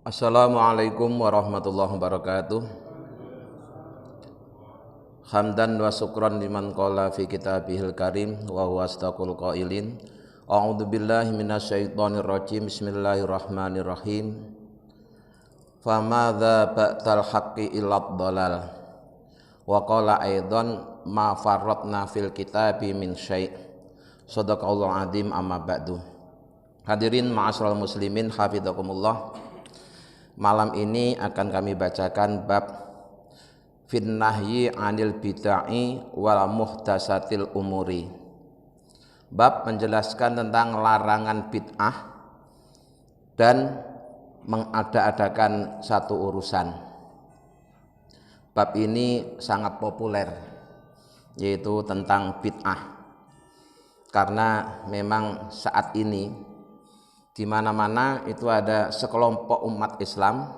Assalamualaikum warahmatullahi wabarakatuh. Hamdan wa syukran liman qala fi kitabihil karim wa huwa astaqul qailin. A'udzu billahi minasyaitonir rajim. Bismillahirrahmanirrahim. Famadza ba'dal haqqi illad dhalal. Wa qala aidan ma farratna fil kitabi min syai'. Shadaqallahu azim, amma ba'du. Hadirin ma'asyiral muslimin hafizakumullah. Malam ini akan kami bacakan bab finnahyi anil bid'ai wal muhdasatil umuri. Bab menjelaskan tentang larangan bid'ah dan mengada-adakan satu urusan. Bab ini sangat populer, yaitu tentang bid'ah. Karena memang saat ini di mana-mana itu ada sekelompok umat Islam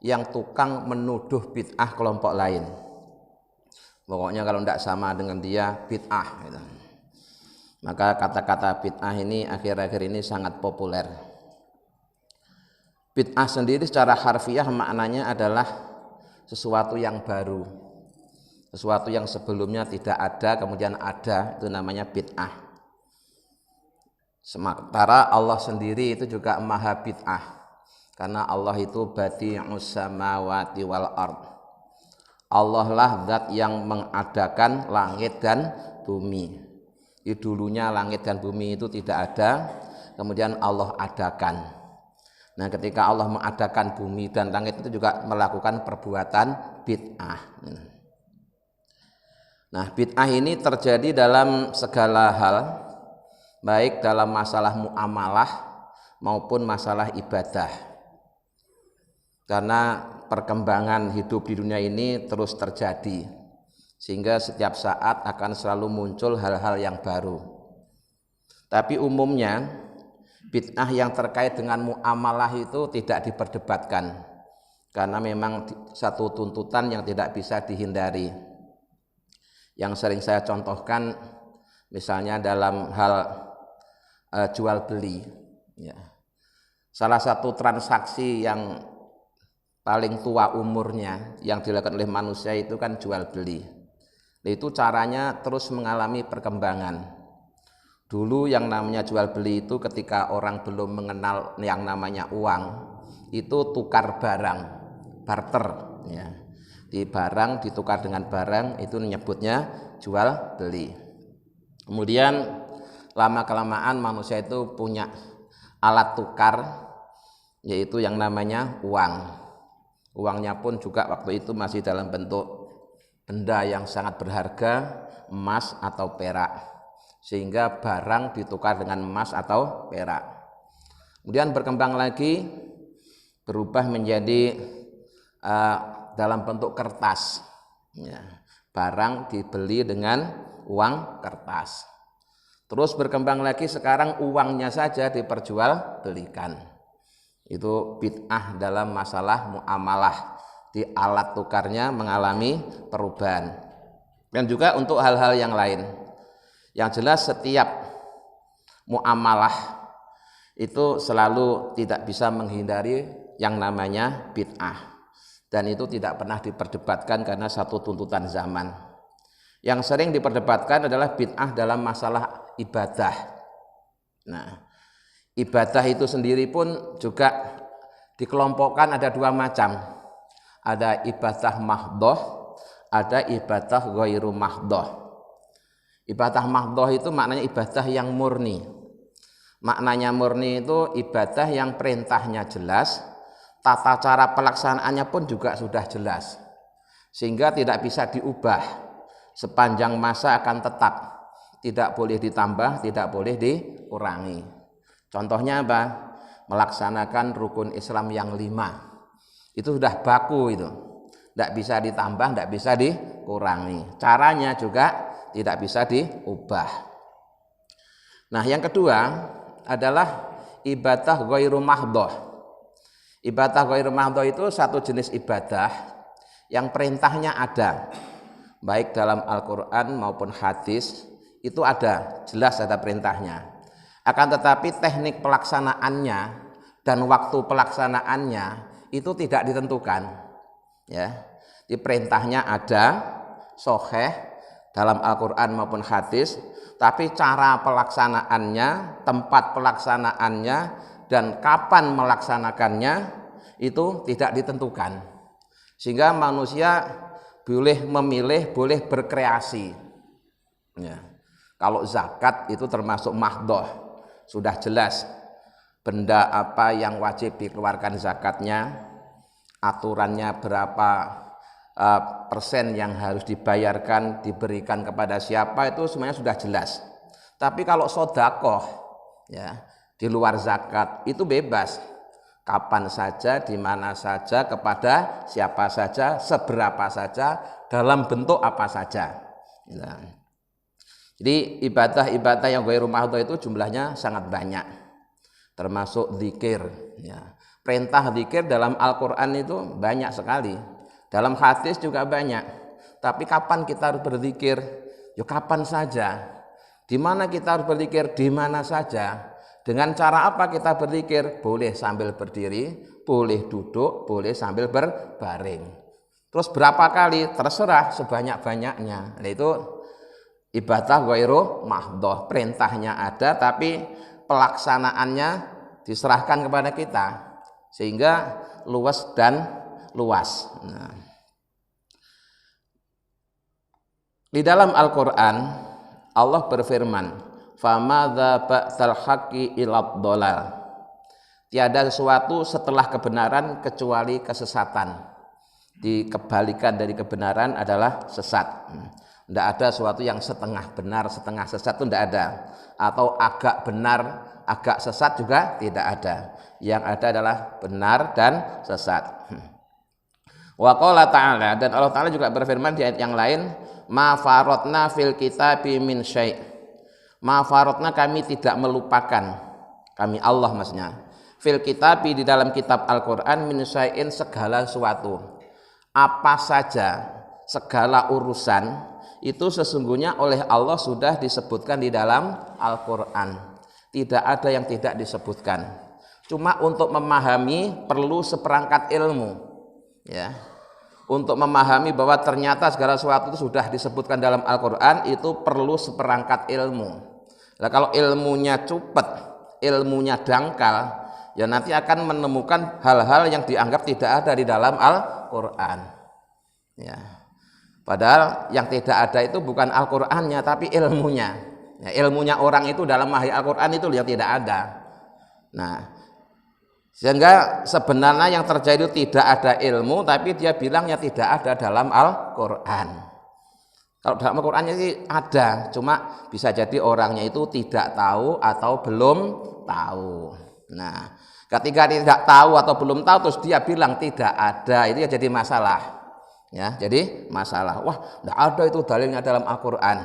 yang tukang menuduh bid'ah kelompok lain. Pokoknya kalau tidak sama dengan dia bid'ah gitu. Maka kata-kata bid'ah ini akhir-akhir ini sangat populer. Bid'ah sendiri secara harfiah maknanya adalah sesuatu yang baru, sesuatu yang sebelumnya tidak ada kemudian ada, itu namanya bid'ah. Sementara Allah sendiri itu juga maha bid'ah, karena Allah itu badi'us samawati wal ard. Allah lah zat yang mengadakan langit dan bumi. Dulunya langit dan bumi itu tidak ada, kemudian Allah adakan. Nah, ketika Allah mengadakan bumi dan langit itu juga melakukan perbuatan bid'ah. Nah, bid'ah ini terjadi dalam segala hal, baik dalam masalah muamalah maupun masalah ibadah. Karena perkembangan hidup di dunia ini terus terjadi, sehingga setiap saat akan selalu muncul hal-hal yang baru. Tapi umumnya bid'ah yang terkait dengan muamalah itu tidak diperdebatkan, karena memang satu tuntutan yang tidak bisa dihindari. Yang sering saya contohkan misalnya dalam hal jual beli, ya. Salah satu transaksi yang paling tua umurnya yang dilakukan oleh manusia itu kan jual beli. Itu caranya terus mengalami perkembangan. Dulu yang namanya jual beli itu ketika orang belum mengenal yang namanya uang, itu tukar barang, barter, ya. Di barang ditukar dengan barang, itu menyebutnya jual beli. Kemudian lama-kelamaan manusia itu punya alat tukar, yaitu yang namanya uang. Uangnya pun juga waktu itu masih dalam bentuk benda yang sangat berharga, emas atau perak, sehingga barang ditukar dengan emas atau perak. Kemudian berkembang lagi, berubah menjadi dalam bentuk kertas, ya. Barang dibeli dengan uang kertas. Terus berkembang lagi, sekarang uangnya saja diperjualbelikan. Itu bid'ah dalam masalah muamalah. Di alat tukarnya mengalami perubahan. Dan juga untuk hal-hal yang lain. Yang jelas setiap muamalah itu selalu tidak bisa menghindari yang namanya bid'ah. Dan itu tidak pernah diperdebatkan karena satu tuntutan zaman. Yang sering diperdebatkan adalah bid'ah dalam masalah ibadah. Nah, ibadah itu sendiri pun juga dikelompokkan ada dua macam. Ada ibadah mahdhah, ada ibadah ghairu mahdhah. Ibadah mahdhah itu maknanya ibadah yang murni. Maknanya murni itu ibadah yang perintahnya jelas, tata cara pelaksanaannya pun juga sudah jelas, sehingga tidak bisa diubah, sepanjang masa akan tetap. Tidak boleh ditambah, tidak boleh dikurangi. Contohnya apa? Melaksanakan rukun Islam yang 5. Itu sudah baku itu. Tidak bisa ditambah, tidak bisa dikurangi. Caranya juga tidak bisa diubah. Nah, yang kedua adalah ibadah ghairu mahdhah. Ibadah ghairu mahdhah itu satu jenis ibadah yang perintahnya ada, baik dalam Al-Quran maupun hadis. Itu ada, jelas ada perintahnya. Akan tetapi teknik pelaksanaannya dan waktu pelaksanaannya itu tidak ditentukan. Ya, di perintahnya ada sahih dalam Al-Qur'an maupun hadis, tapi cara pelaksanaannya, tempat pelaksanaannya, dan kapan melaksanakannya itu tidak ditentukan. Sehingga manusia boleh memilih, boleh berkreasi. Ya. Kalau zakat itu termasuk mahdoh, sudah jelas benda apa yang wajib dikeluarkan zakatnya, aturannya berapa persen yang harus dibayarkan, diberikan kepada siapa, itu semuanya sudah jelas. Tapi kalau sodakoh, ya, di luar zakat itu bebas, kapan saja, di mana saja, kepada siapa saja, seberapa saja, dalam bentuk apa saja. Nah, jadi ibadah-ibadah yang ghairu mahdhah itu jumlahnya sangat banyak, termasuk zikir. Ya. Perintah zikir dalam Al-Quran itu banyak sekali, dalam hadis juga banyak. Tapi kapan kita harus berzikir? Ya kapan saja. Di mana kita harus berzikir? Di mana saja. Dengan cara apa kita berzikir? Boleh sambil berdiri, boleh duduk, boleh sambil berbaring. Terus berapa kali? Terserah, sebanyak-banyaknya. Nah, itu ibadah ghairu mahdhah. Perintahnya ada, tapi pelaksanaannya diserahkan kepada kita, sehingga luas dan luas. Nah, di dalam Al-Quran Allah berfirman, famadza ba'dal haqqi ilad dhalal. Tiada sesuatu setelah kebenaran kecuali kesesatan. Dikebalikan dari kebenaran adalah sesat. Tidak ada sesuatu yang setengah benar, setengah sesat, itu tidak ada. Atau agak benar, agak sesat juga tidak ada. Yang ada adalah benar dan sesat. Wa qala ta'ala, dan Allah Ta'ala juga berfirman di ayat yang lain, ma farotna fil kitabi min syai'. Ma farotna, kami tidak melupakan, kami Allah maksudnya, fil kitabi, di dalam kitab Al-Quran, min syai'in, segala sesuatu, apa saja, segala urusan itu sesungguhnya oleh Allah sudah disebutkan di dalam Al-Quran. Tidak ada yang tidak disebutkan. Cuma untuk memahami perlu seperangkat ilmu, ya. Untuk memahami bahwa ternyata segala sesuatu itu sudah disebutkan dalam Al-Quran, itu perlu seperangkat ilmu. Nah, kalau ilmunya cupet, ilmunya dangkal, ya nanti akan menemukan hal-hal yang dianggap tidak ada di dalam Al-Quran. Ya. Padahal yang tidak ada itu bukan Al-Qur'annya, tapi ilmunya. Ya, ilmunya orang itu dalam memahami Al-Qur'an itu yang tidak ada. Nah, sehingga sebenarnya yang terjadi itu tidak ada ilmu, tapi dia bilangnya tidak ada dalam Al-Qur'an. Kalau dalam Al-Qur'annya sih ada, cuma bisa jadi orangnya itu tidak tahu atau belum tahu. Nah, ketika tidak tahu atau belum tahu terus dia bilang tidak ada, itu ya jadi masalah. Ya, jadi masalah. Wah, tidak ada itu dalilnya dalam Al-Quran.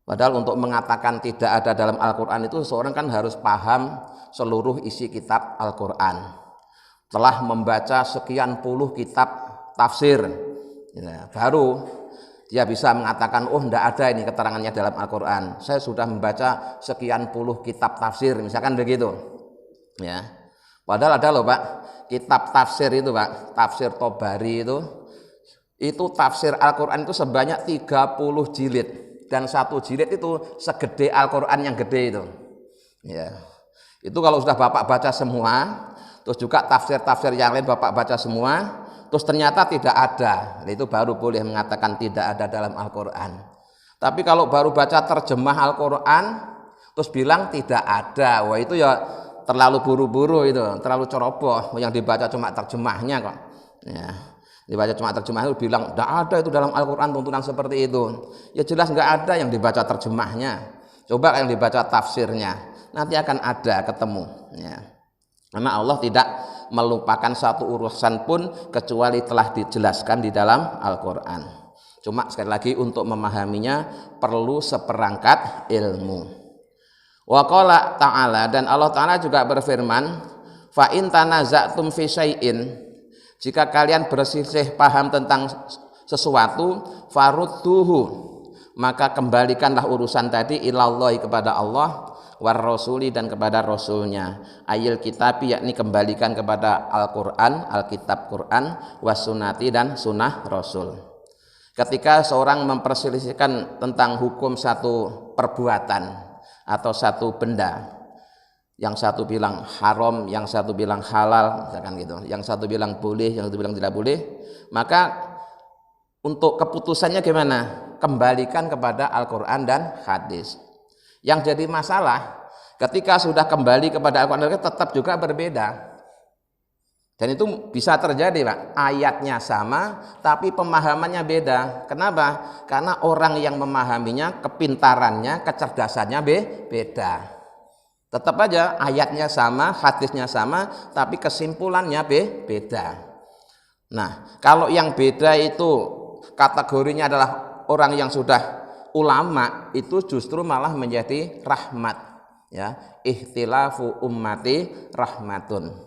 Padahal untuk mengatakan tidak ada dalam Al-Quran itu seorang kan harus paham seluruh isi kitab Al-Quran. Telah membaca sekian puluh kitab tafsir, ya, baru dia bisa mengatakan, oh tidak ada ini keterangannya dalam Al-Quran. Saya sudah membaca sekian puluh kitab tafsir, misalkan begitu. Ya. Padahal ada loh Pak, kitab tafsir itu Pak, tafsir Tobari itu tafsir Al-Quran itu sebanyak 30 jilid, dan satu jilid itu segede Al-Quran yang gede itu. Ya. Itu kalau sudah Bapak baca semua, terus juga tafsir-tafsir yang lain Bapak baca semua, terus ternyata tidak ada, itu baru boleh mengatakan tidak ada dalam Al-Quran. Tapi kalau baru baca terjemah Al-Quran terus bilang tidak ada, wah itu ya terlalu buru-buru, itu terlalu ceroboh. Yang dibaca cuma terjemahnya kok. Ya. Dibaca cuma terjemah itu bilang tidak ada itu dalam Al-Quran tuntunan seperti itu. Ya jelas nggak ada yang dibaca terjemahnya. Coba yang dibaca tafsirnya, nanti akan ada ketemu. Ya. Karena Allah tidak melupakan satu urusan pun kecuali telah dijelaskan di dalam Al-Quran. Cuma sekali lagi untuk memahaminya perlu seperangkat ilmu. Wa qala ta'ala, dan Allah Ta'ala juga berfirman, fa in tanaza'tum fi syai'in, jika kalian berselisih paham tentang sesuatu, farudduhu, maka kembalikanlah urusan tadi ilallahi, kepada Allah, war rasuli dan kepada rasulnya, ayil kitabi yakni kembalikan kepada Al-Qur'an, Alkitab Quran, was sunnati dan sunnah rasul. Ketika seorang memperselisihkan tentang hukum satu perbuatan atau satu benda, yang satu bilang haram, yang satu bilang halal, misalkan gitu, yang satu bilang boleh, yang satu bilang tidak boleh, maka untuk keputusannya gimana? Kembalikan kepada Al-Quran dan hadis. Yang jadi masalah ketika sudah kembali kepada Al-Quran dan hadis tetap juga berbeda. Dan itu bisa terjadi, Pak. Ayatnya sama tapi pemahamannya beda. Kenapa? Karena orang yang memahaminya, kepintarannya, kecerdasannya beda. Tetap aja ayatnya sama, hadisnya sama, tapi kesimpulannya beda. Nah, kalau yang beda itu kategorinya adalah orang yang sudah ulama, itu justru malah menjadi rahmat, ya. Ikhtilafu ummati rahmatun.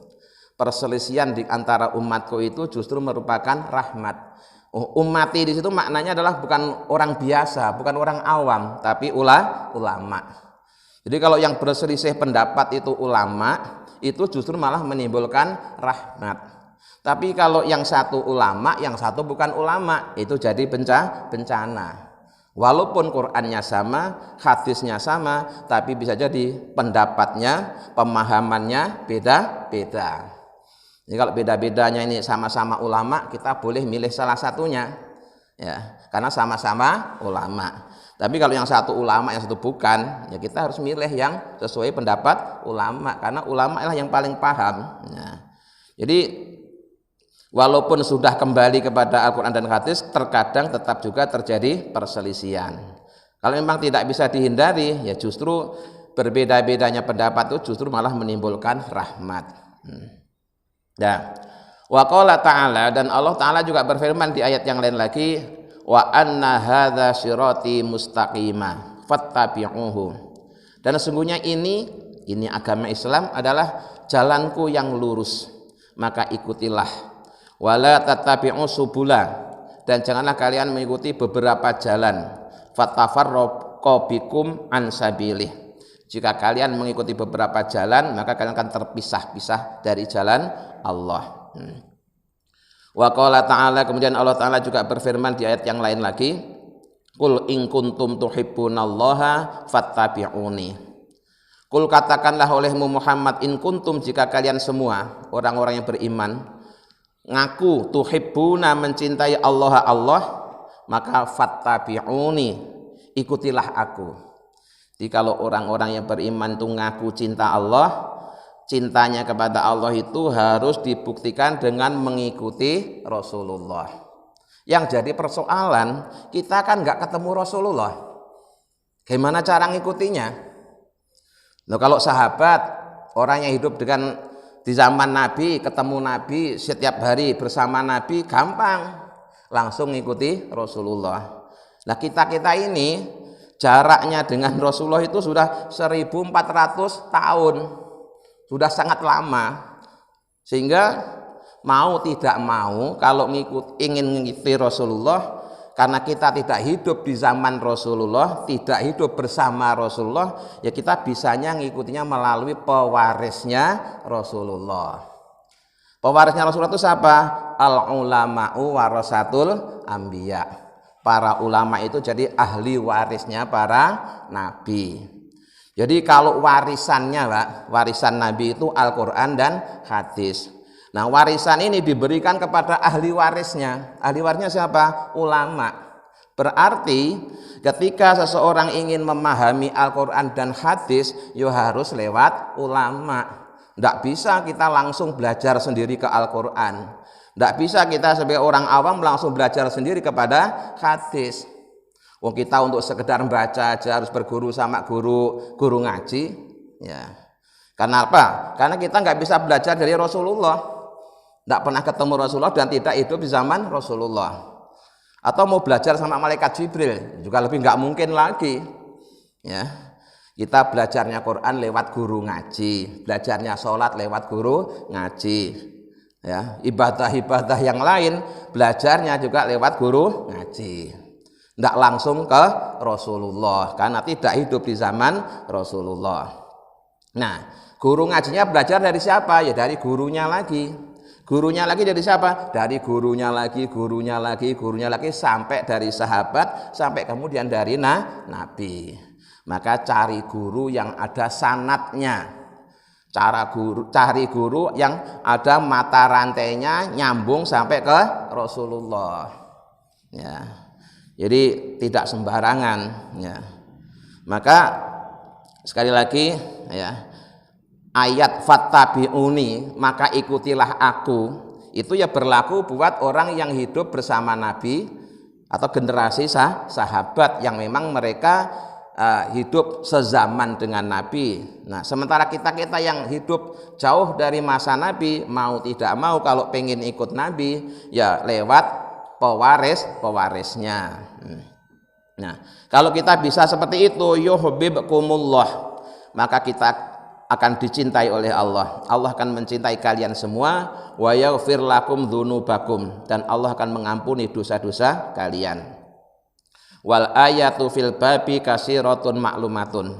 Perselisihan di antara umatku itu justru merupakan rahmat. Ummati di situ maknanya adalah bukan orang biasa, bukan orang awam, tapi ulama. Jadi kalau yang berselisih pendapat itu ulama, itu justru malah menimbulkan rahmat. Tapi kalau yang satu ulama, yang satu bukan ulama, itu jadi bencana. Walaupun Qur'annya sama, hadisnya sama, tapi bisa jadi pendapatnya, pemahamannya beda-beda. Jadi kalau beda-bedanya ini sama-sama ulama, kita boleh milih salah satunya, ya, karena sama-sama ulama. Tapi kalau yang satu ulama, yang satu bukan, ya kita harus milih yang sesuai pendapat ulama, karena ulama adalah yang paling paham. Ya. Jadi walaupun sudah kembali kepada Al-Quran dan hadis, terkadang tetap juga terjadi perselisihan. Kalau memang tidak bisa dihindari, ya justru berbeda-bedanya pendapat itu justru malah menimbulkan rahmat. Ya. Wa qala ta'ala, dan Allah Ta'ala juga berfirman di ayat yang lain lagi, wa anna hadza sirati mustaqima fattabi'uhu. Dan sesungguhnya ini agama Islam adalah jalanku yang lurus, maka ikutilah. Wala tattabi'u subula, dan janganlah kalian mengikuti beberapa jalan, fatafarraqu bikum an sabilih. Jika kalian mengikuti beberapa jalan, maka kalian akan terpisah-pisah dari jalan Allah. Wa qala ta'ala, kemudian Allah Ta'ala juga berfirman di ayat yang lain lagi, qul in kuntum tuhibbunallaha fattabi'uni. Qul, katakanlah olehmu Muhammad, in kuntum, jika kalian semua orang-orang yang beriman ngaku tuhibbuna, mencintai Allah, maka fattabi'uni, ikutilah aku. Jadi kalau orang-orang yang beriman itu ngaku cinta Allah, cintanya kepada Allah itu harus dibuktikan dengan mengikuti Rasulullah. Yang jadi persoalan, kita kan nggak ketemu Rasulullah, gimana cara ngikutinya? Nah, kalau sahabat, orang yang hidup di zaman Nabi, ketemu Nabi setiap hari bersama Nabi, gampang, langsung ngikuti Rasulullah. Nah, kita ini jaraknya dengan Rasulullah itu sudah 1400 tahun, sudah sangat lama, sehingga mau tidak mau kalau ingin mengikuti Rasulullah, karena kita tidak hidup di zaman Rasulullah, tidak hidup bersama Rasulullah, ya kita bisanya ngikutinya melalui pewarisnya Rasulullah. Pewarisnya Rasulullah itu siapa? Al-ulama'u warasatul anbiya. Para ulama itu jadi ahli warisnya para nabi. Jadi kalau warisannya, Pak, warisan Nabi itu Al-Quran dan hadis. Nah, warisan ini diberikan kepada ahli warisnya. Ahli warisnya siapa? Ulama. Berarti ketika seseorang ingin memahami Al-Quran dan hadis, ya harus lewat ulama. Tidak bisa kita langsung belajar sendiri ke Al-Quran. Tidak bisa kita sebagai orang awam langsung belajar sendiri kepada hadis. Wong kita untuk sekedar membaca aja harus berguru sama guru ngaji, ya. Karena apa? Karena kita nggak bisa belajar dari Rasulullah. Tidak pernah ketemu Rasulullah dan tidak hidup di zaman Rasulullah. Atau mau belajar sama malaikat Jibril juga lebih nggak mungkin lagi, ya. Kita belajarnya Quran lewat guru ngaji, belajarnya sholat lewat guru ngaji, ya. Ibadah-ibadah yang lain belajarnya juga lewat guru ngaji, tidak langsung ke Rasulullah karena tidak hidup di zaman Rasulullah. Nah, guru ngajinya belajar dari siapa? Ya dari gurunya lagi. Gurunya lagi dari siapa? Dari gurunya lagi, gurunya lagi, gurunya lagi, sampai dari sahabat, sampai kemudian dari Nabi. Maka cari guru yang ada sanadnya. Cari guru yang ada mata rantainya nyambung sampai ke Rasulullah. Ya. Jadi tidak sembarangan, ya. Maka sekali lagi, ya, ayat fattabi'uni, maka ikutilah aku, itu ya berlaku buat orang yang hidup bersama Nabi atau generasi sahabat yang memang mereka hidup sezaman dengan Nabi. Nah, sementara kita yang hidup jauh dari masa Nabi, mau tidak mau kalau pengen ikut Nabi ya lewat pewarisnya. Nah, kalau kita bisa seperti itu, yuhibbukumullah, maka kita akan dicintai oleh Allah. Allah akan mencintai kalian semua, wa yaghfir lakum dzunubakum, dan Allah akan mengampuni dosa-dosa kalian. Wal ayatu fil babi kasiratun maklumatun,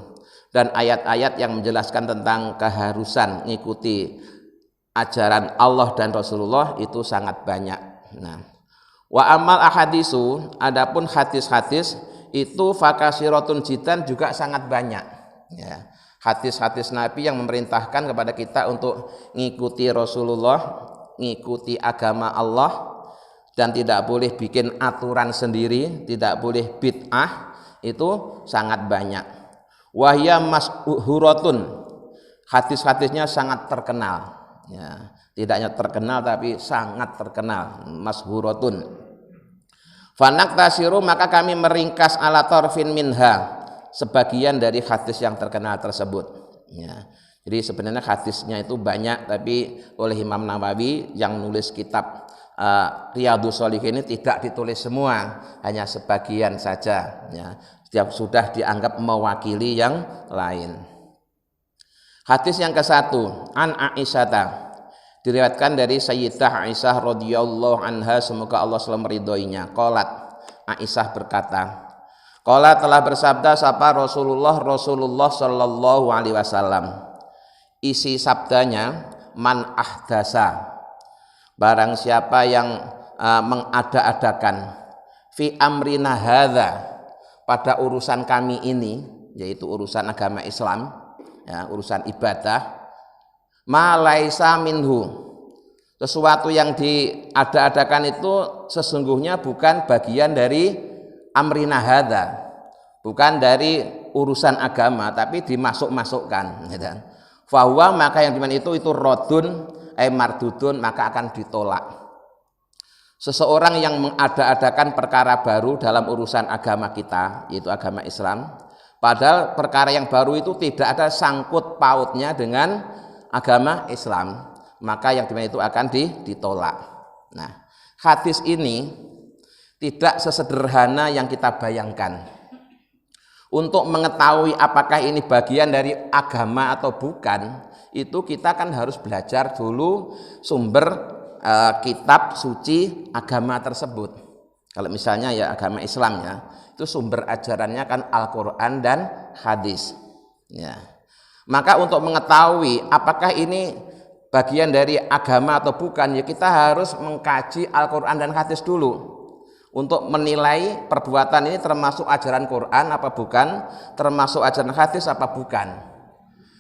dan ayat-ayat yang menjelaskan tentang keharusan mengikuti ajaran Allah dan Rasulullah itu sangat banyak. Nah, wa amal ahadisu, adapun hadis-hadis itu fakasiratun jidan, juga sangat banyak, ya. Hadis-hadis Nabi yang memerintahkan kepada kita untuk mengikuti Rasulullah, mengikuti agama Allah, dan tidak boleh bikin aturan sendiri, tidak boleh bid'ah, itu sangat banyak. Wahya mashuratun, hadis-hadisnya sangat terkenal, ya. Tidak hanya terkenal tapi sangat terkenal, mashuratun. Fanaktasiru, maka kami meringkas ala tarfin minha, sebagian dari hadis yang terkenal tersebut, ya. Jadi sebenarnya hadisnya itu banyak, tapi oleh Imam Nawawi yang nulis kitab Riyadhus Shalihin ini tidak ditulis semua, hanya sebagian saja, ya. Sudah dianggap mewakili yang lain. Hadis yang ke-1, an Aisyah, diriwayatkan dari Sayyidah Aisyah radhiyallahu anha, semoga Allah selalu meridhoinya. Qalat, Aisyah berkata, qala, telah bersabda sapa Rasulullah sallallahu alaihi wasallam. Isi sabdanya, man ahdasa, barang siapa yang mengada-adakan, fi amrina hadza, pada urusan kami ini, yaitu urusan agama Islam, ya, urusan ibadah, ma laisa minhu, sesuatu yang diada-adakan itu sesungguhnya bukan bagian dari amrina hadza, bukan dari urusan agama, tapi dimasuk-masukkan, gitu. Fahuwa, maka yang dimana itu rodun mardudun, maka akan ditolak. Seseorang yang mengada-adakan perkara baru dalam urusan agama kita, yaitu agama Islam, padahal perkara yang baru itu tidak ada sangkut pautnya dengan agama Islam, maka yang dimana itu akan ditolak. Nah, hadis ini tidak sesederhana yang kita bayangkan. Untuk mengetahui apakah ini bagian dari agama atau bukan, itu kita kan harus belajar dulu sumber kitab suci agama tersebut. Kalau misalnya ya agama Islam, ya, itu sumber ajarannya kan Al-Quran dan hadis, ya. Maka untuk mengetahui apakah ini bagian dari agama atau bukan, ya kita harus mengkaji Al-Quran dan hadis dulu untuk menilai perbuatan ini termasuk ajaran Quran apa bukan, termasuk ajaran hadis apa bukan.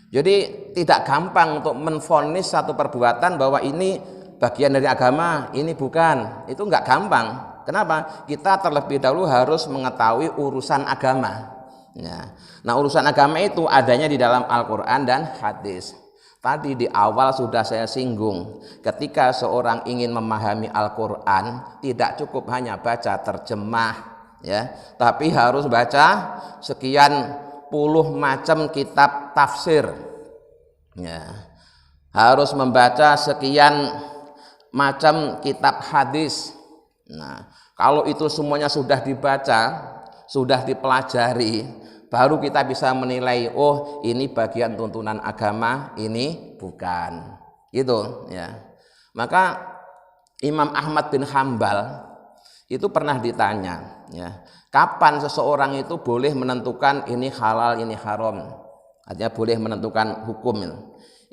Jadi tidak gampang untuk menvonis satu perbuatan bahwa ini bagian dari agama, ini bukan. Itu enggak gampang. Kenapa? Kita terlebih dahulu harus mengetahui urusan agama, ya. Nah, urusan agama itu adanya di dalam Al-Quran dan hadis. Tadi di awal sudah saya singgung, ketika seorang ingin memahami Al-Quran, tidak cukup hanya baca terjemah, ya, tapi harus baca sekian puluh macam kitab tafsir, ya. Harus membaca sekian macam kitab hadis. Nah, kalau itu semuanya sudah dibaca, sudah dipelajari, baru kita bisa menilai, oh ini bagian tuntunan agama, ini bukan, gitu, ya. Maka Imam Ahmad bin Hambal itu pernah ditanya, ya, kapan seseorang itu boleh menentukan ini halal, ini haram, artinya boleh menentukan hukum.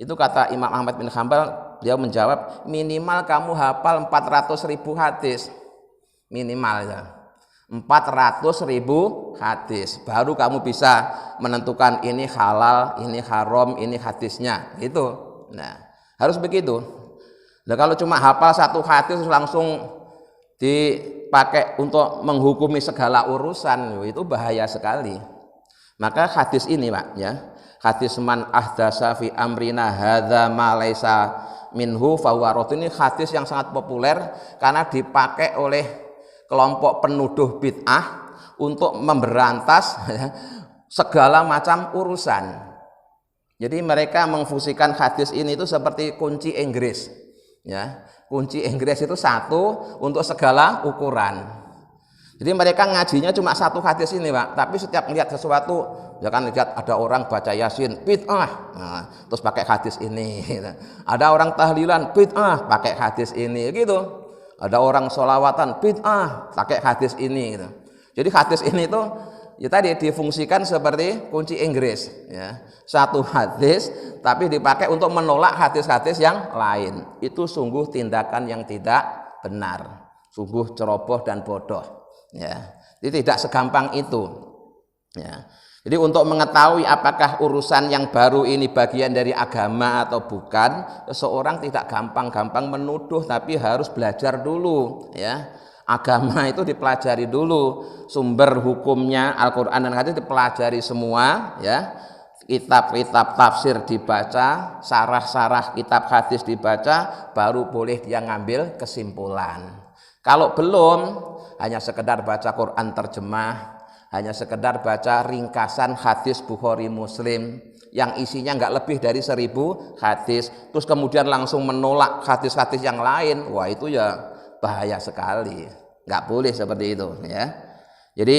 Itu kata Imam Ahmad bin Hanbal, beliau menjawab minimal kamu hafal 400.000 hadis, minimal ya 400.000 hadis, baru kamu bisa menentukan ini halal, ini haram, ini hadisnya gitu. Nah harus begitu. Nah kalau cuma hafal satu hadis langsung dipakai untuk menghukumi segala urusan, itu bahaya sekali. Maka hadis ini Pak ya, hadis man ahdasa fi amrina hadza ma laisa minhu fahuwa radd, ini hadis yang sangat populer karena dipakai oleh kelompok penuduh bid'ah untuk memberantas segala macam urusan. Jadi mereka memfungsikan hadis ini itu seperti kunci Inggris ya. Kunci Inggris itu satu untuk segala ukuran. Jadi mereka ngajinya cuma satu hadis ini Pak, tapi setiap melihat sesuatu, ya kan lihat ada orang baca Yasin, bid'ah, nah, terus pakai hadis ini. Ada orang tahlilan, bid'ah, pakai hadis ini, gitu. Ada orang sholawatan, bid'ah, pakai hadis ini. Gitu. Jadi hadis ini tuh, ya tadi difungsikan seperti kunci Inggris, ya. Satu hadis, tapi dipakai untuk menolak hadis-hadis yang lain. Itu sungguh tindakan yang tidak benar, sungguh ceroboh dan bodoh. Ya, jadi tidak segampang itu. Ya. Jadi untuk mengetahui apakah urusan yang baru ini bagian dari agama atau bukan, seseorang tidak gampang-gampang menuduh, tapi harus belajar dulu. Ya, agama itu dipelajari dulu, sumber hukumnya Al-Quran dan hadis dipelajari semua. Ya, kitab-kitab tafsir dibaca, sarah-sarah kitab hadis dibaca, baru boleh dia ngambil kesimpulan. Kalau belum, hanya sekedar baca Quran terjemah, hanya sekedar baca ringkasan hadis Bukhari Muslim yang isinya nggak lebih dari 1000 hadis, terus kemudian langsung menolak hadis-hadis yang lain, wah itu ya bahaya sekali, nggak boleh seperti itu ya. Jadi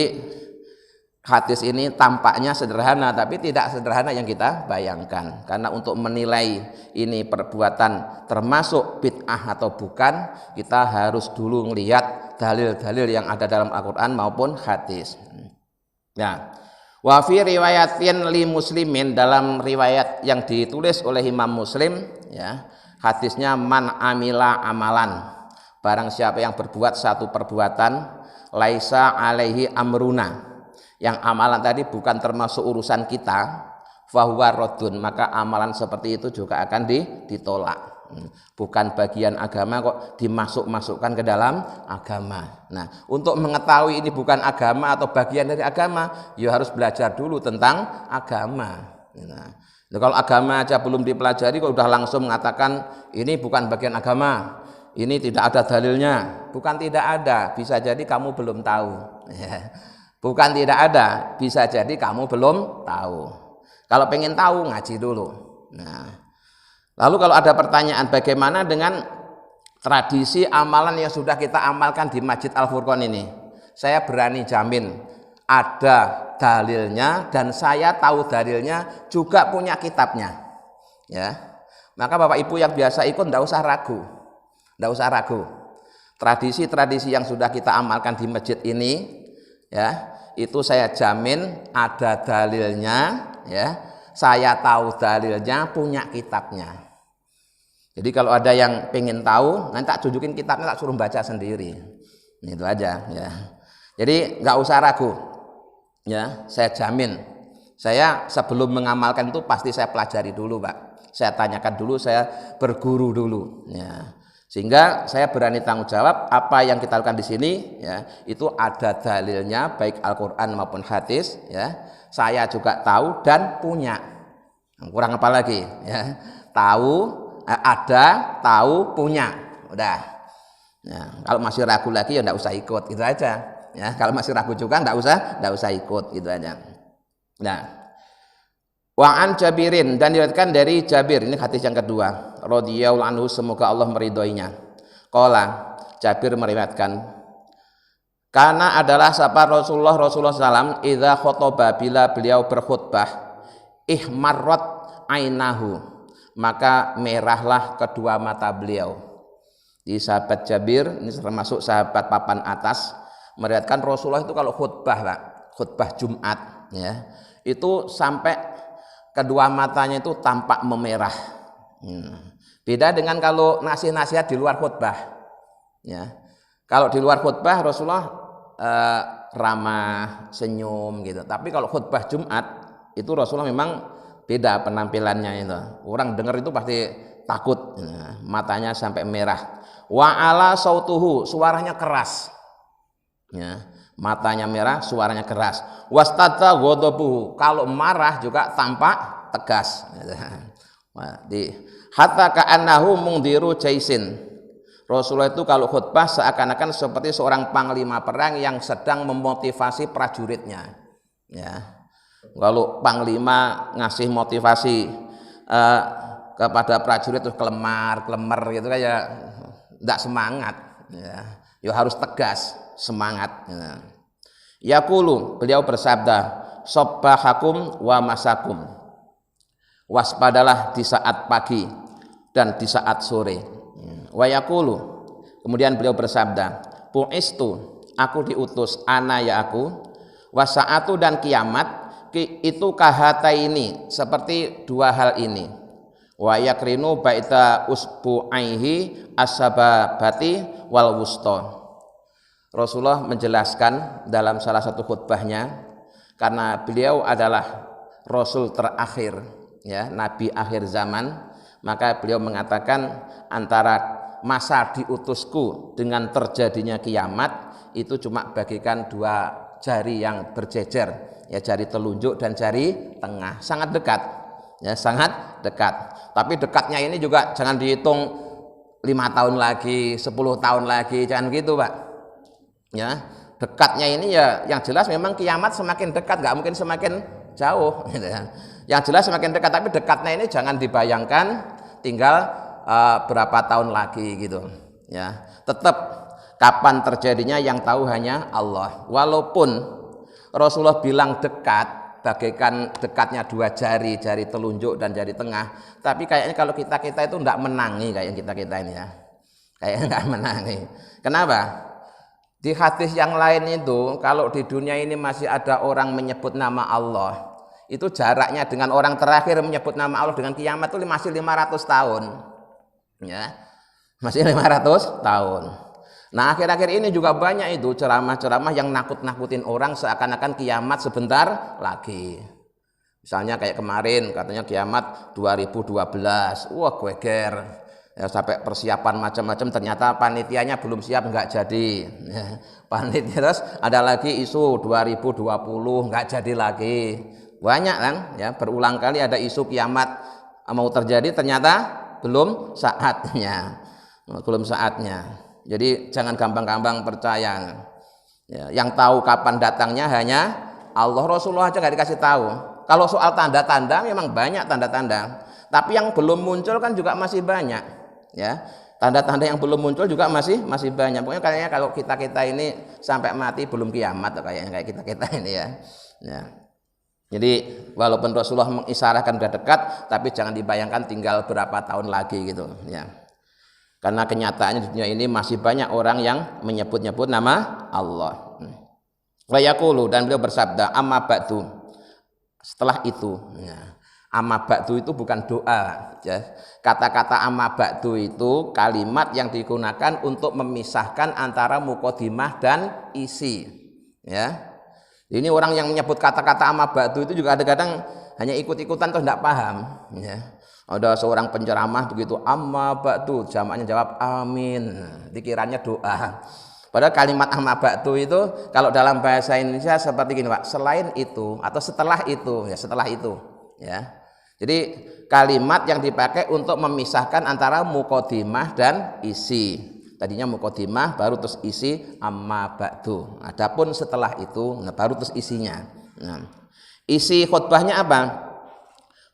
hadis ini tampaknya sederhana, tapi tidak sederhana yang kita bayangkan, karena untuk menilai ini perbuatan termasuk bid'ah atau bukan, kita harus dulu melihat dalil-dalil yang ada dalam Al-Quran maupun hadis. Nah, wa fi riwayatin li muslimin, dalam riwayat yang ditulis oleh Imam Muslim ya, hadisnya man amila amalan, barang siapa yang berbuat satu perbuatan laisa alaihi amruna, yang amalan tadi bukan termasuk urusan kita, fahuwa raddun, maka amalan seperti itu juga akan ditolak. Bukan bagian agama kok dimasuk-masukkan ke dalam agama. Nah, untuk mengetahui ini bukan agama atau bagian dari agama, ya harus belajar dulu tentang agama. Nah, kalau agama aja belum dipelajari kok udah langsung mengatakan ini bukan bagian agama, ini tidak ada dalilnya. Bukan tidak ada, bisa jadi kamu belum tahu. Bukan tidak ada, bisa jadi kamu belum tahu. Kalau pengen tahu, ngaji dulu. Nah, lalu kalau ada pertanyaan, bagaimana dengan tradisi amalan yang sudah kita amalkan di Masjid Al-Furqon ini? Saya berani jamin ada dalilnya, dan saya tahu dalilnya, juga punya kitabnya. Ya, maka Bapak Ibu yang biasa ikut tidak usah ragu, tidak usah ragu. Tradisi-tradisi yang sudah kita amalkan di masjid ini, ya, itu saya jamin ada dalilnya. Ya, saya tahu dalilnya, punya kitabnya. Jadi kalau ada yang pengen tahu, nanti tak tunjukin kitabnya, tak suruh baca sendiri. Itu aja ya. Jadi nggak usah ragu. Ya, saya jamin. Saya sebelum mengamalkan itu pasti saya pelajari dulu, Pak. Saya tanyakan dulu, saya berguru dulu. Ya. Sehingga saya berani tanggung jawab apa yang kita lakukan di sini, ya, itu ada dalilnya, baik Al-Quran maupun hadis. Ya. Saya juga tahu dan punya. Kurang apa lagi? Ya. Tahu. Ada, tahu, punya, udah. Ya, kalau masih ragu lagi ya enggak usah ikut, gitu aja. Ya, kalau masih ragu juga enggak usah ikut, gitu aja. Nah, wa an Jabirin, dan diriwayatkan dari Jabir, ini hadis yang kedua, radhiyallahu anhu, semoga Allah meridhoinya. Qala, Jabir meriwayatkan, karena adalah sapa Rasulullah SAW idza khotoba, bila beliau berkhutbah, ihmarrat ainahu, maka merahlah kedua mata beliau. Di sahabat Jabir, ini termasuk sahabat papan atas, meriwayatkan Rasulullah itu kalau khutbah, Pak, khutbah Jumat, ya, itu sampai kedua matanya itu tampak memerah. Beda dengan kalau nasihat di luar khutbah. Ya. Kalau di luar khutbah Rasulullah ramah, senyum gitu. Tapi kalau khutbah Jumat itu Rasulullah memang beda penampilannya itu. Orang dengar itu pasti takut, matanya sampai merah. Wa ala sautuhu, suaranya keras. Ya, matanya merah, suaranya keras. Wastadza ghadabuhu, kalau marah juga tampak tegas. Hatta ka'annahu mungdiru jaisin. Rasulullah itu kalau khutbah seakan-akan seperti seorang panglima perang yang sedang memotivasi prajuritnya. Ya. Kalau panglima ngasih motivasi kepada prajurit itu kelemar gitu kan ya enggak semangat ya. Ya harus tegas, semangat ya. Yaqulu, beliau bersabda, sabbahakum wa masakum. Waspadalah di saat pagi dan di saat sore. Wa yaqulu, kemudian beliau bersabda, bu'istu, aku diutus, ana ya aku, wasaatu dan kiamat itu kahata ini, seperti dua hal ini. Wa yakrinu baita usbu'aihi as-sababati wal wusta. Rasulullah menjelaskan dalam salah satu khutbahnya, karena beliau adalah rasul terakhir ya, nabi akhir zaman, maka beliau mengatakan antara masa diutusku dengan terjadinya kiamat itu cuma bagikan dua jari yang berjejer ya, jari telunjuk dan jari tengah, sangat dekat ya, sangat dekat. Tapi dekatnya ini juga jangan dihitung 5 tahun lagi, 10 tahun lagi, jangan gitu Pak ya. Dekatnya ini ya yang jelas memang kiamat semakin dekat, nggak mungkin semakin jauh gitu ya. Yang jelas semakin dekat, tapi dekatnya ini jangan dibayangkan tinggal berapa tahun lagi gitu ya. Tetap kapan terjadinya yang tahu hanya Allah. Walaupun Rasulullah bilang dekat, bagaikan dekatnya dua jari, jari telunjuk dan jari tengah, tapi kayaknya kalau kita itu enggak menangi kayak kita ini ya, kayaknya enggak menangi. Kenapa? Di hadis yang lain itu, kalau di dunia ini masih ada orang menyebut nama Allah, itu jaraknya dengan orang terakhir menyebut nama Allah dengan kiamat itu masih 500 tahun ya, masih 500 tahun. Nah akhir-akhir ini juga banyak itu ceramah-ceramah yang nakut-nakutin orang seakan-akan kiamat sebentar lagi. Misalnya kayak kemarin katanya kiamat 2012, wah geger ya, sampai persiapan macam-macam, ternyata panitianya belum siap, nggak jadi ya. Panitia terus ada lagi isu 2020 nggak jadi lagi, banyak kan ya, berulang kali ada isu kiamat mau terjadi ternyata belum saatnya. Jadi jangan gampang-gampang percaya ya, yang tahu kapan datangnya hanya Allah. Rasulullah aja nggak dikasih tahu. Kalau soal tanda-tanda memang banyak tanda-tanda, tapi yang belum muncul kan juga masih banyak ya. Tanda-tanda yang belum muncul juga masih banyak. Pokoknya kayaknya kalau kita ini sampai mati belum kiamat kayaknya, kayak kita ini ya. Jadi walaupun Rasulullah mengisyaratkan sudah dekat, tapi jangan dibayangkan tinggal berapa tahun lagi gitu ya. Karena kenyataannya di dunia ini masih banyak orang yang menyebut-nyebut nama Allah. Wa yaqulu, dan beliau bersabda, amma ba'du, setelah itu ya. Amma ba'du itu bukan doa ya. Kata-kata amma ba'du itu kalimat yang digunakan untuk memisahkan antara muqaddimah dan isi ya. Ini orang yang menyebut kata-kata amma ba'du itu juga kadang-kadang hanya ikut-ikutan atau tidak paham ya. Ada seorang penceramah begitu, amma ba'du, jamaahnya jawab amin, dikiranya doa. Padahal kalimat amma ba'du itu kalau dalam bahasa Indonesia seperti gini Pak, selain itu atau setelah itu ya, setelah itu ya. Jadi kalimat yang dipakai untuk memisahkan antara muqaddimah dan isi. Tadinya muqaddimah baru terus isi amma ba'du. Adapun setelah itu baru terus isinya. Nah, isi khutbahnya apa?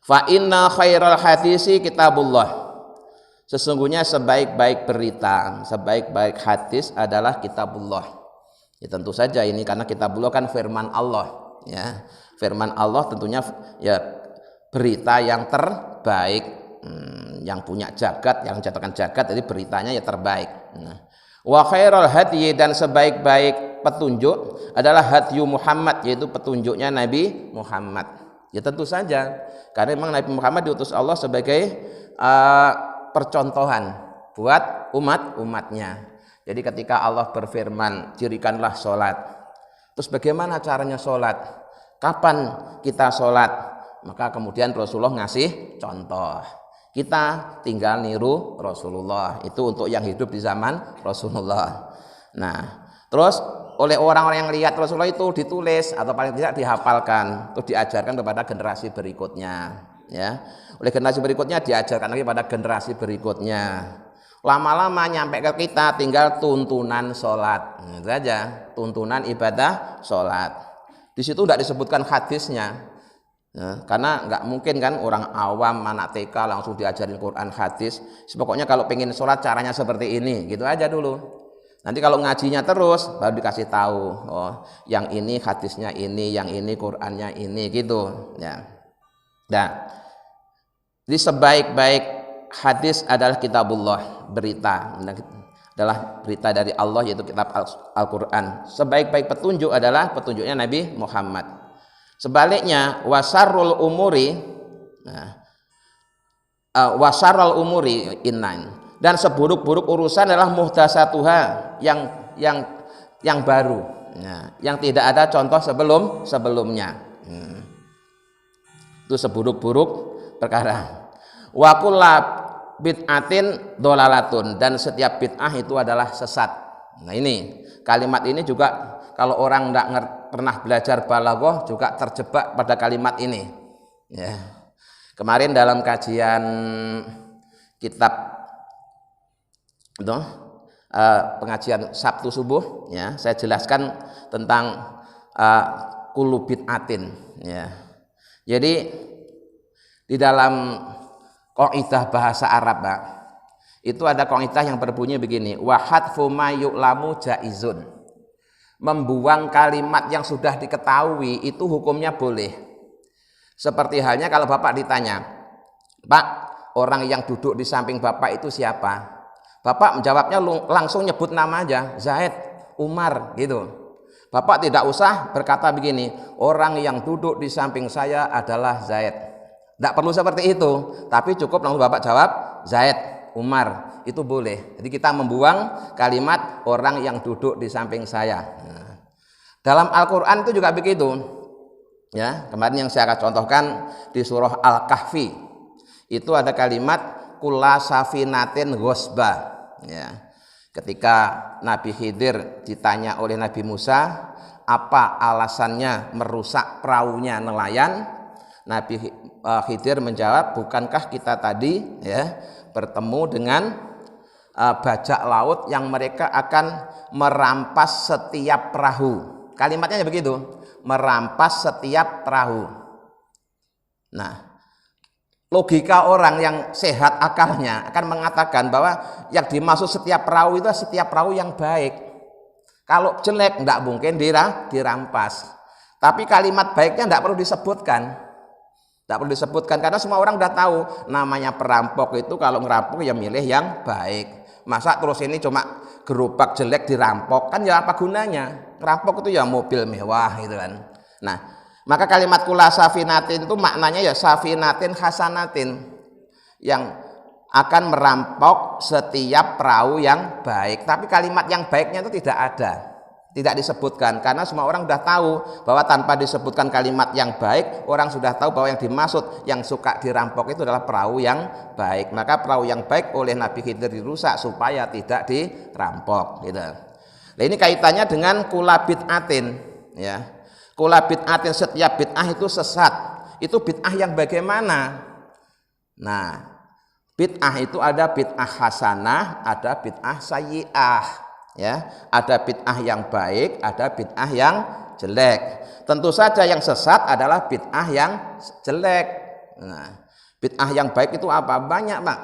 Fa inna khairal hadisi kitabullah. Sesungguhnya sebaik-baik berita, sebaik-baik hadis adalah kitabullah. Ya tentu saja ini karena kitabullah kan firman Allah ya. Firman Allah tentunya ya berita yang terbaik, yang punya jagat, yang menciptakan jagat, jadi beritanya ya terbaik. Wa khairal hadi, dan sebaik-baik petunjuk adalah hadyu Muhammad, yaitu petunjuknya Nabi Muhammad. Ya tentu saja, karena memang Nabi Muhammad diutus Allah sebagai percontohan buat umatnya. Jadi ketika Allah berfirman, dirikanlah sholat. Terus bagaimana caranya sholat? Kapan kita sholat? Maka kemudian Rasulullah ngasih contoh. Kita tinggal niru Rasulullah. Itu untuk yang hidup di zaman Rasulullah. Nah, terus oleh orang-orang yang lihat Rasulullah itu ditulis atau paling tidak dihafalkan, terus diajarkan kepada generasi berikutnya, ya. Oleh generasi berikutnya diajarkan lagi pada generasi berikutnya. Lama-lama nyampe ke kita tinggal tuntunan sholat, itu saja, tuntunan ibadah sholat. Di situ tidak disebutkan hadisnya, ya, karena nggak mungkin kan orang awam anak TK langsung diajarin Quran hadis. Pokoknya kalau pengen sholat caranya seperti ini, gitu aja dulu. Nanti kalau ngajinya terus baru dikasih tahu, oh yang ini hadisnya ini, yang ini Qur'annya ini, gitu ya. Nah, jadi sebaik-baik hadis adalah kitabullah, berita adalah berita dari Allah, yaitu kitab Al-Qur'an. Sebaik-baik petunjuk adalah petunjuknya Nabi Muhammad. Sebaliknya wasarul umuri, wasarul umuri innan, dan seburuk-buruk urusan adalah muhdatsatuha, yang baru, ya, yang tidak ada contoh sebelumnya. Itu seburuk-buruk perkara. Wa kullu bid'atin dolalatun, dan setiap bid'ah itu adalah sesat. Nah, ini kalimat ini juga kalau orang tidak pernah belajar balaghah juga terjebak pada kalimat ini, ya. Kemarin dalam kajian kitab pengajian Sabtu subuh, ya, saya jelaskan tentang kullu bid'atin, ya. Jadi di dalam kaidah bahasa Arab, Pak, itu ada kaidah yang berbunyi begini, wa hadfu ma yu'lamu jaizun. Membuang kalimat yang sudah diketahui itu hukumnya boleh. Seperti halnya kalau Bapak ditanya, Pak, orang yang duduk di samping Bapak itu siapa? Bapak menjawabnya langsung nyebut nama aja, Zaid, Umar, gitu. Bapak tidak usah berkata begini, orang yang duduk di samping saya adalah Zaid. Tidak perlu seperti itu, tapi cukup langsung Bapak jawab Zaid, Umar, itu boleh. Jadi kita membuang kalimat orang yang duduk di samping saya. Nah, dalam Al-Quran itu juga begitu, ya. Kemarin yang saya akan contohkan di surah Al-Kahfi, itu ada kalimat kulla safinatin ghosba. Ya, ketika Nabi Khidir ditanya oleh Nabi Musa apa alasannya merusak perahunya nelayan, Nabi Khidir menjawab, bukankah kita tadi, ya, bertemu dengan bajak laut yang mereka akan merampas setiap perahu. Kalimatnya begitu, merampas setiap perahu. Nah, logika orang yang sehat akalnya akan mengatakan bahwa yang dimaksud setiap perahu itu setiap perahu yang baik. Kalau jelek tidak mungkin dirampas. Tapi kalimat baiknya tidak perlu disebutkan. Tidak perlu disebutkan karena semua orang sudah tahu namanya perampok itu kalau ngerampok ya milih yang baik. Masa terus ini cuma gerobak jelek dirampok, kan ya apa gunanya? Ngerampok itu ya mobil mewah gitu kan. Nah, maka kalimat kula safinatin itu maknanya ya safinatin hasanatin, yang akan merampok setiap perahu yang baik. Tapi kalimat yang baiknya itu tidak ada, tidak disebutkan, karena semua orang sudah tahu bahwa tanpa disebutkan kalimat yang baik, orang sudah tahu bahwa yang dimaksud yang suka dirampok itu adalah perahu yang baik. Maka perahu yang baik oleh Nabi Khidir dirusak supaya tidak dirampok, gitu. Nah, ini kaitannya dengan kula bid'atin, ya. Kula bid'atin, setiap bid'ah itu sesat. Itu bid'ah yang bagaimana? Nah, bid'ah itu ada bid'ah hasanah, ada bid'ah sayyi'ah, ya. Ada bid'ah yang baik, ada bid'ah yang jelek. Tentu saja yang sesat adalah bid'ah yang jelek. Nah, bid'ah yang baik itu apa? Banyak, Pak.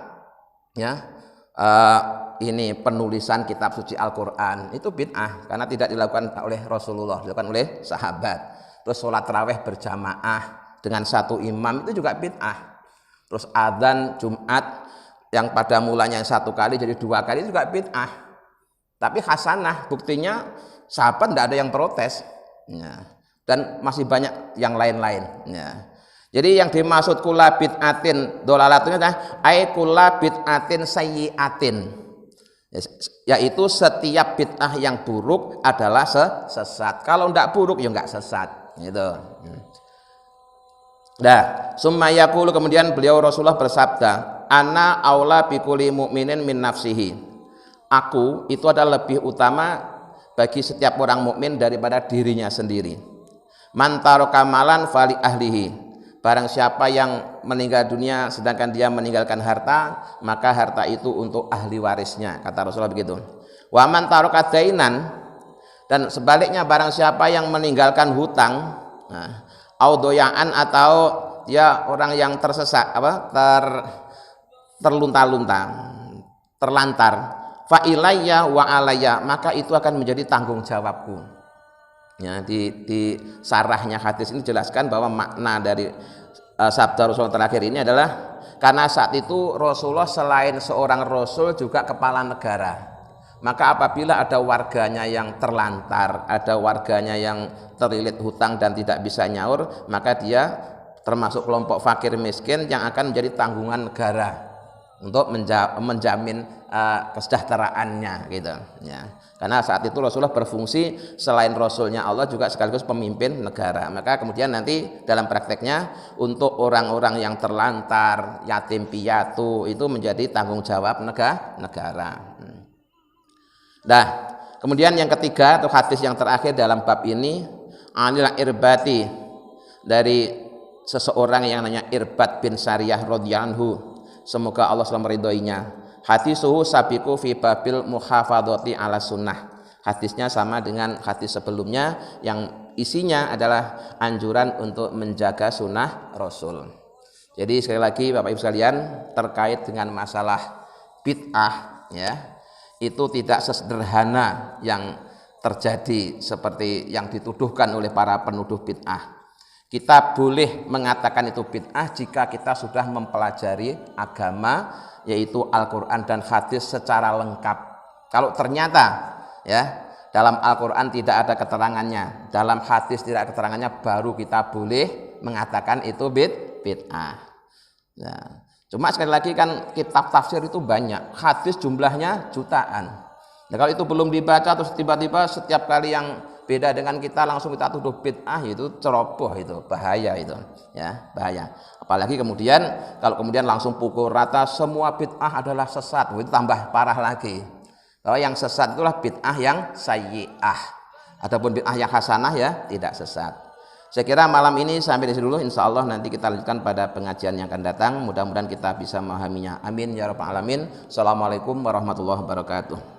Ya. Ini penulisan kitab suci Al-Quran itu bid'ah karena tidak dilakukan oleh Rasulullah, dilakukan oleh sahabat. Terus sholat tarawih berjamaah dengan satu imam itu juga bid'ah. Terus adzan Jumat yang pada mulanya satu kali jadi dua kali itu juga bid'ah. Tapi hasanah, buktinya sahabat tidak ada yang protes, ya. Dan masih banyak yang lain-lain, ya. Jadi yang dimaksud kula bid'atin dolalatun adalah ai kula bid'atin sayyi'atin, yaitu setiap bid'ah yang buruk adalah sesat. Kalau enggak buruk ya enggak sesat gitu. Nah, summa yaqulu, kemudian beliau Rasulullah bersabda, ana aula bikulli mu'minin min nafsihi. Aku itu adalah lebih utama bagi setiap orang mukmin daripada dirinya sendiri. Man taraka malan fali ahlihi. Barang siapa yang meninggal dunia sedangkan dia meninggalkan harta, maka harta itu untuk ahli warisnya, kata Rasulullah begitu. Wa man taraka dainan, dan sebaliknya barang siapa yang meninggalkan hutang, audoyaan atau dia orang yang tersesat terlunta-lunta, terlantar, fa ilayya wa alayya, maka itu akan menjadi tanggung jawabku. Ya, di sarahnya hadis ini jelaskan bahwa makna dari sabda Rasulullah terakhir ini adalah karena saat itu Rasulullah selain seorang Rasul juga kepala negara. Maka apabila ada warganya yang terlantar, ada warganya yang terlilit hutang dan tidak bisa nyaur, maka dia termasuk kelompok fakir miskin yang akan menjadi tanggungan negara untuk menjamin kesejahteraannya gitu ya. Karena saat itu Rasulullah berfungsi selain Rasulnya Allah juga sekaligus pemimpin negara. Maka kemudian nanti dalam prakteknya untuk orang-orang yang terlantar, yatim piatu itu menjadi tanggung jawab negara. Nah, kemudian yang ketiga atau hadis yang terakhir dalam bab ini, anil irbati, dari seseorang yang namanya Irbad bin Sariyah radhiyallahu anhu, semoga Allah selalu meridhoinya. Hadisuhu sabiqu fi babil muhafadzati ala sunnah. Hadisnya sama dengan hadis sebelumnya yang isinya adalah anjuran untuk menjaga sunnah Rasul. Jadi sekali lagi Bapak Ibu sekalian, terkait dengan masalah bid'ah ya, itu tidak sesederhana yang terjadi seperti yang dituduhkan oleh para penuduh bid'ah. Kita boleh mengatakan itu bid'ah jika kita sudah mempelajari agama, yaitu Al-Quran dan hadis secara lengkap. Kalau ternyata ya dalam Al-Quran tidak ada keterangannya, dalam hadis tidak ada keterangannya, baru kita boleh mengatakan itu bid'ah. Nah, cuma sekali lagi kan kitab tafsir itu banyak, hadis jumlahnya jutaan. Nah, kalau itu belum dibaca terus tiba-tiba setiap kali yang beda dengan kita langsung kita tuduh bid'ah, itu ceroboh, itu bahaya, itu ya bahaya. Apalagi kemudian kalau kemudian langsung pukul rata semua bid'ah adalah sesat, itu tambah parah lagi. Kalau yang sesat itulah bid'ah yang sayyi'ah, adapun bid'ah yang hasanah ya tidak sesat. Saya kira malam ini sampai di sini dulu, insya Allah nanti kita lanjutkan pada pengajian yang akan datang. Mudah-mudahan kita bisa memahaminya. Amin ya rabbal alamin. Assalamualaikum warahmatullahi wabarakatuh.